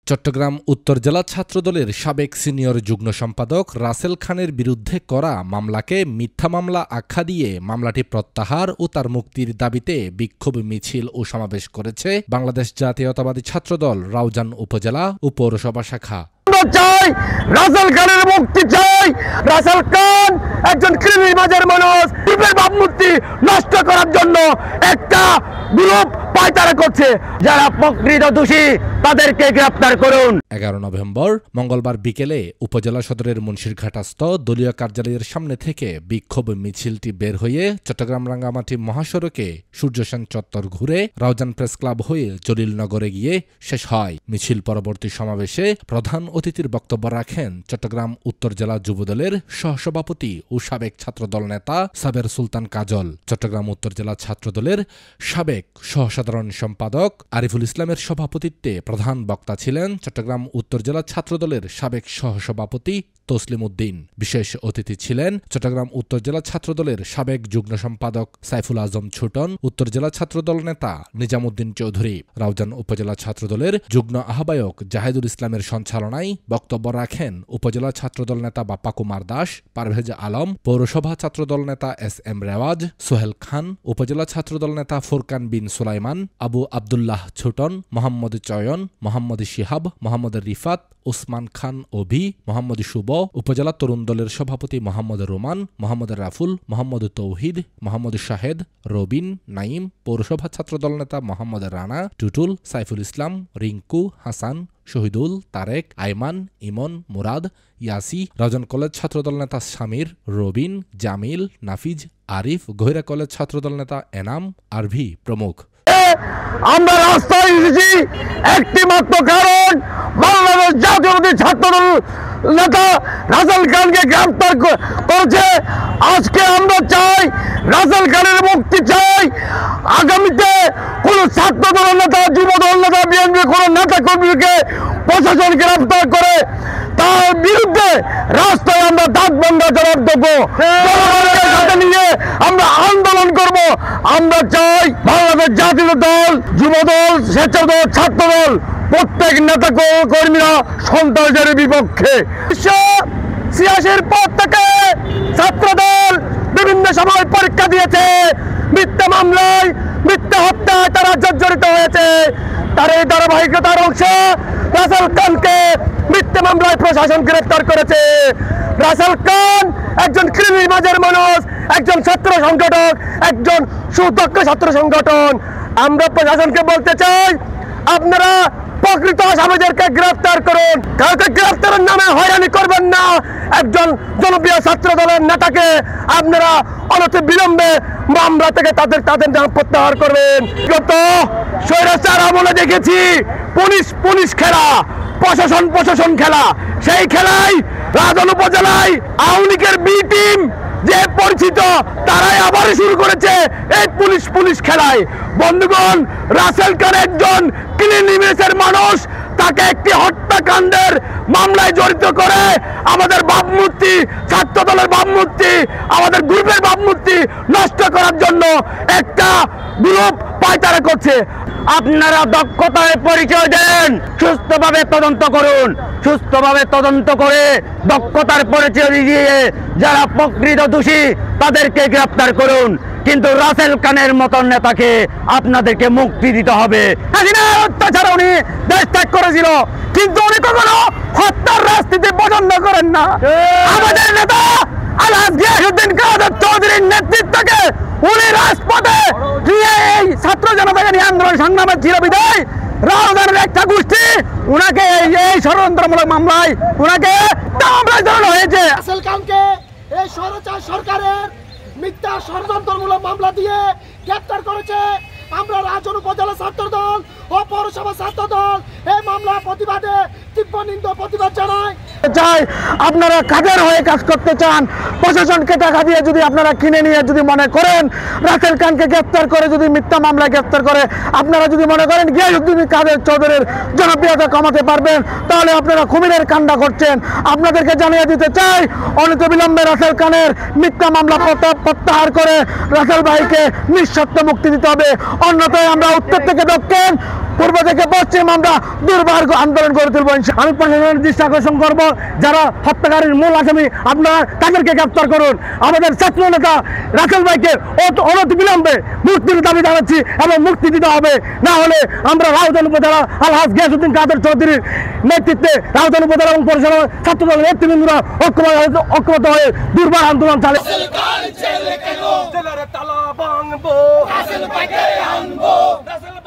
চট্টগ্রাম উত্তর জেলা ছাত্রদলের সাবেক সিনিয়র যুগ্ম সম্পাদক রাসেল খানের বিরুদ্ধে করা মামলাকে মিথ্যা মামলা আখ্যা দিয়ে মামলাটি প্রত্যাহার ও তার মুক্তির দাবিতে বিক্ষোভ মিছিল ও সমাবেশ করেছে বাংলাদেশ জাতীয়তাবাদী ছাত্রদল রাউজান উপজেলা ও পৌরসভা শাখা। চাই রাসেল খানের মুক্তি চাই। রাসেল খান একজন কৃমির মাঝের মানুষ, পূর্বের ভাবমূর্তি নষ্ট করার জন্য একটা গ্রুপ পায়তারা করছে। যারা প্রকৃত দোষী তাদেরকে গ্রেফতার করুন। 11 নভেম্বর মঙ্গলবার বিকেলে উপজেলা সদরের মুন্সিরঘাটস্থ দলীয় কার্যালয়ের সামনে থেকে বিক্ষোভ মিছিলটি বের হয়ে চট্টগ্রাম রাঙ্গামাটি মহাসড়কে সূর্যসেন চত্বর ঘুরে রাউজান প্রেস ক্লাব হয়ে জলিলনগরে গিয়ে শেষ হয়। মিছিল পরবর্তী সমাবেশে প্রধান অতিথির বক্তব্য রাখেন চট্টগ্রাম উত্তর জেলা যুবদলের সহসভাপতি ও সাবেক ছাত্রদল নেতা সাবের সুলতান কাজল, চট্টগ্রাম উত্তর জেলা ছাত্রদলের সাবেক সহসাধারণ সম্পাদক আরিফুল ইসলামের সভাপতিত্বে প্রধান বক্তা ছিলেন চট্টগ্রাম উত্তর জেলা ছাত্রদলের সাবেক সহসভাপতি তসলিম উদ্দিন। বিশেষ অতিথি ছিলেন চট্টগ্রাম উত্তর জেলা ছাত্রদলের সাবেক যুগ্ম সম্পাদক সাইফুল আজম ছোটন, উত্তর জেলা ছাত্রদল নেতা নিজামুদ্দিন চৌধুরী। রাউজান উপজেলা ছাত্রদলের যুগ্ম আহ্বায়ক জাহিদুল ইসলামের সঞ্চালনায় বক্তব্য রাখেন উপজেলা ছাত্রদল নেতা বাপ্পা কুমার দাস, পারভেজ আলম, পৌরসভা ছাত্রদল নেতা SM রেওয়াজ, সোহেল খান, উপজেলা ছাত্রদল নেতা ফুরকান বিন সুলাইমান, আবু আবদুল্লাহ ছোটন, মোহাম্মদ চয়ন, মোহাম্মদ শিহাব, মোহাম্মদ রিফাত, ওসমান খান অভি, মোহাম্মদ শুভ, উপজেলা তরুণ দলের সভাপতি মোহাম্মদ রোমান, মোহাম্মদ রাফুল, মোহাম্মদ তৌহিদ, মোহাম্মদ শাহেদ, রবিন, নাইম, পৌরসভা ছাত্রদল নেতা মোহাম্মদ রানা, টুটুল, সাইফুল ইসলাম, রিঙ্কু, হাসান, শহীদুল, তারেক, আইমান, ইমন, মুরাদ, ইয়াসি, রাউজান কলেজ ছাত্রদল নেতা সামির, রবিন, জামিল, নাফিজ, আরিফ, গহিরা কলেজ ছাত্রদল নেতা এনাম, আরভি প্রমুখ। আমরা রাস্তায় এসেছি একটি মাত্র কারণ, বাংলাদেশ জাতীয়তাবাদী ছাত্রদল নেতা রাসেল খানকে গ্রেফতার করেছে। আজকে আমরা চাই রাসেল খানের মুক্তি চাই। আগামীতে কোন ছাত্রদল নেতা, যুবদল নেতা, বিএনপি কোন নেতা কর্মীকে প্রশাসন গ্রেফতার করে তার বিরুদ্ধে রাস্তায় আমরা দাঁত বন্ধ জবাব দেবো, সাথে নিয়ে আমরা আন্দোলন করব। আমরা চাই বাংলাদেশ জাতীয় দল, যুবদল, স্বেচ্ছাদল, ছাত্রদল প্রত্যেক নেতা কর্মীরা সন্ত্রাসের বিপক্ষে। 1986 পর থেকে ছাত্রদল বিভিন্ন সময় পরীক্ষা দিয়েছে, মিথ্যা মামলায়, মিথ্যা হত্যায় তারা জর্জরিত হয়েছে। তার এই ধারাবাহিকতার অংশ রাসেল খানকে মিথ্যা মামলায় প্রশাসন গ্রেফতার করেছে। রাসেল খান একজন কৃমির মাঝের মানুষ, একজন ছাত্র সংগঠক, একজন সুদক্ষ ছাত্র সংগঠন। আমরা প্রশাসনকে বলতে চাই, আপনারা প্রকৃত আসামিদেরকে গ্রেফতার করুন, কাউকে গ্রেফতারের নামে হয়রানি করবেন না। একজন জনপ্রিয় ছাত্র দলের নেতাকে আপনারা অনতি বিলম্বে মামলা থেকে তাদের নাম প্রত্যাহার করবেন। গত স্বৈরাচার আমলে দেখেছি পুলিশ খেলা, প্রশাসন খেলা। সেই খেলায় রাউজান উপজেলায় আওয়ামী লীগের বি টিম যে পরিচিত, তারাই আবার শুরু করেছে এই পুলিশ খেলায়। বন্ধুগণ, রাসেল খান একজন ক্লিন ইমেজের মানুষ, তাকে একটি হত্যাকাণ্ডের মামলায় জড়িত করে আমাদের ভাবমূর্তি, ছাত্রদলের ভাবমূর্তি, আমাদের গ্রুপের ভাবমূর্তি নষ্ট করার জন্য একটা গ্রুপ পায়তারা করছে। আপনারা দক্ষতার পরিচয় দেন, সুস্থভাবে তদন্ত করুন, সুস্থভাবে তদন্ত করে দক্ষতার পরিচয় দিয়ে যারা প্রকৃত দোষী তাদেরকে গ্রেফতার করুন। কিন্তু রাসেল খানের মতন নেতাকে আপনাদেরকে মুক্তি দিতে হবে। অত্যাচার উনি দেশ ত্যাগ করেছিল, কিন্তু উনি কখনো হত্যার রাজনীতি পছন্দ করেন না। আমাদের নেতা আলহাজ গিয়াসউদ্দিন কাদের চৌধুরীর নেতৃত্বকে উনি রাজপথে গিয়ে এই ছাত্র জনতাকে নিয়ে আন্দোলন সংগ্রামে ছিল বিদায় রাউজানের একটা গোষ্ঠী উনাকে এই ষড়যন্ত্রমূলক মামলায় উনাকে মামলায় ধরানো হয়েছে। রাসেল খানকে এই স্বৈরাচার সরকারের মিথ্যা ষড়যন্ত্রমূলক মামলা দিয়ে গ্রেফতার করেছে। আমরা রাউজান উপজেলা ছাত্রদল ও পৌরসভা ছাত্রদল এই মামলা প্রতিবাদে তীব্র নিন্দা প্রতিবাদ জানায়। চাই আপনারা কাদের হয়ে কাজ করতে চান, প্রশাসনকে টাকা দিয়ে যদি আপনারা কিনে নিয়ে যদি মনে করেন রাসেল খানকে গ্রেফতার করে যদি মিথ্যা মামলায় গ্রেফতার করে আপনারা যদি মনে করেন গিয়াসউদ্দিন কাদের চৌধুরীর জনপ্রিয়তা কমাতে পারবেন, তাহলে আপনারা কুমিরের কাণ্ডা করছেন। আপনাদেরকে জানিয়ে দিতে চাই, অনতিবিলম্বে রাসেল খানের মিথ্যা মামলা প্রত্যাহার করে রাসেল ভাইকে নিঃশর্ত মুক্তি দিতে হবে। অন্যথায় আমরা উত্তর থেকে দক্ষিণ পূর্ব থেকে পশ্চিম আমরা দুর্বার আন্দোলন করে তুলব। আমি প্রশাসনের দৃষ্টি আকর্ষণ করব, যারা হত্যাকারীর মূল আসামি আপনারা তাদেরকে গ্রেফতার করুন। আমাদের ছাত্র নেতা রাসেল ভাইকে অনতিবিলম্বে মুক্তির দাবি জানাচ্ছি এবং মুক্তি দিতে হবে, না হলে আমরা রাউজান উপজেলা আলহাজ গিয়াসউদ্দিন কাদের চৌধুরীর নেতৃত্বে রাউজান উপজেলা এবং পৌরসভা ছাত্র দলের নেতৃবৃন্দরা ঐক্যবদ্ধ হয়ে দুর্বার আন্দোলন চালিয়ে জেলার তালা ভাঙবো, রাসেল ভাইকে আনবো, রাসেল